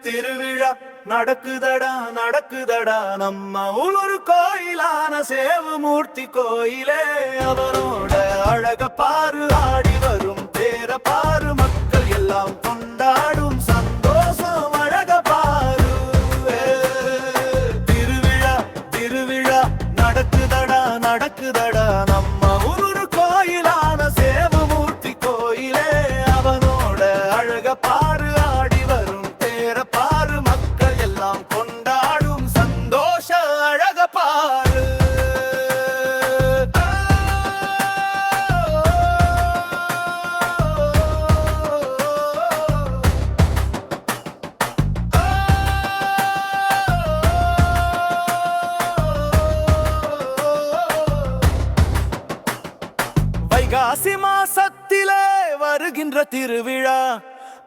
திருவிழா நடக்குதடா நடக்குதடா நம்ம ஒரு கோயிலான சேவமூர்த்தி கோயிலே. அவனோட அழக பாரு, ஆடி வரும் தேர பாரு, மக்கள் எல்லாம் கொண்டாடும் சந்தோஷம் அழக பாரு. திருவிழா திருவிழா நடக்குதடா நடக்குதடா நம்ம ஒரு கோயிலான சேவமூர்த்தி கோயிலே. அவனோட அழக பாரு, ஆடி வரும் தேர பாரு, மக்கள் எல்லாம் கொண்டாடும் சந்தோஷ அழக பாரு. வைகாசி மாசத்திலே வருகின்ற திருவிழா,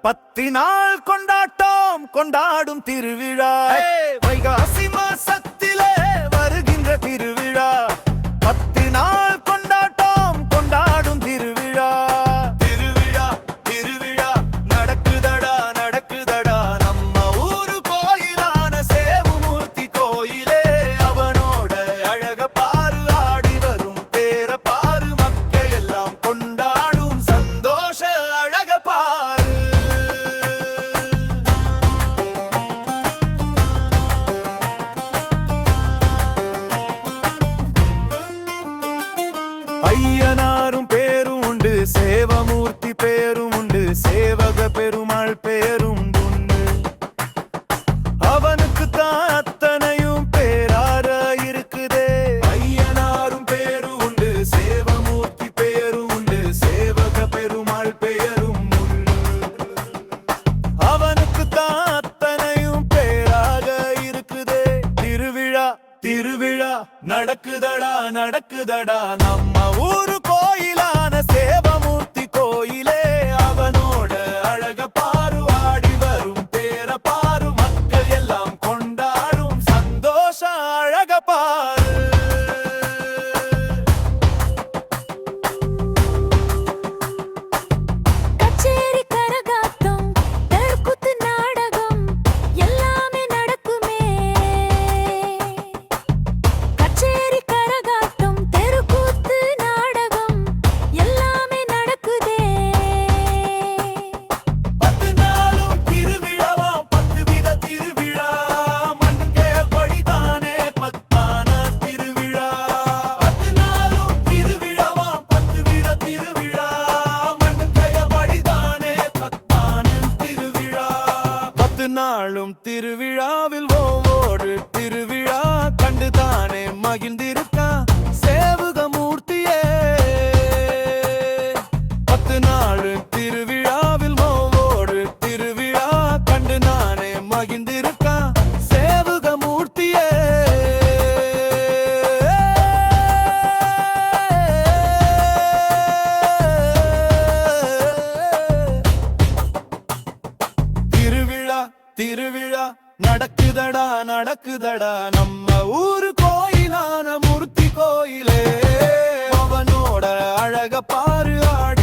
10 நாள் கொண்டாட்டம் கொண்டாடும் திருவிழா. வைகாசி மாசத்திலே வருகின்ற திருவிழா, 10 நாள் கொண்டாட்டம் கொண்டாடும் திருவிழா. திருவிழா திருவிழா நடக்குதடா நடக்குதடா நம்ம ஊரு கோயிலான சேவமூர்த்தி கோயிலே. அவனோட அழக பாரு, ஆடி வரும் தேர பாரு, மக்கள் எல்லாம் கொண்டாடும் சந்தோஷ அழக பாரு. ஐயனாரும் பேரும் உண்டு, சேவமூர்த்தி பேரும் உண்டு, சேவக பெருமாள் பேரும் உண்டு. அவனுக்கு தான் அத்தனையும் பேரார இருக்குதே. ஐயனாரும் பேரும் உண்டு, சேவமூர்த்தி பேரும் உண்டு, சேவக பெருமாள் பெயரும் உண்டு. அவனுக்கு தான் அத்தனையும் பேராக இருக்குதே. திருவிழா திருவிழா நடக்குதடா நடக்குதடா நம்ம ஊரு கோயிலான சேவமூர்த்தி கோயிலே. அவனோட அழக பாரு, ஆடி வரும் தேர பாரு, மக்கள் எல்லாம் கொண்டாடும் சந்தோஷ அழக பாரு. கச்சேரி கரகாட்டம் தெருக்கூத்து நாடகம் எல்லாமே நடக்குமே. கச்சேரி கரகாட்டம் தெருக்கூத்து நாடகம் எல்லாமே நடக்குதே. 10 நாளும் திருவிழாவாம், 10 வித திருவிழா, மண்ணுக்கே படிதானே பத்தான திருவிழா. 10 நாளும் திருவிழாவாம், 10 வித திருவிழா, மண்ணுக்கே படிதானே பத்தான திருவிழா. 10 நாளும் திருவிழாவில் ஒவ்வொரு திருவிழா கண்டுதானே மகிழ்ந்திருக்கா சேவகமூர்த்தியே. 10 நாள் திருவிழாவில் ஒவ்வொரு திருவிழா கண்டு நானே மகிழ்ந்திருக்கா சேவகமூர்த்தியே. திருவிழா திருவிழா நடக்குதடா நடக்குதடா நம்ம ஊரு கோயிலான மூர்த்தி கோயிலே. அவனோட அழக பாரு, ஆடி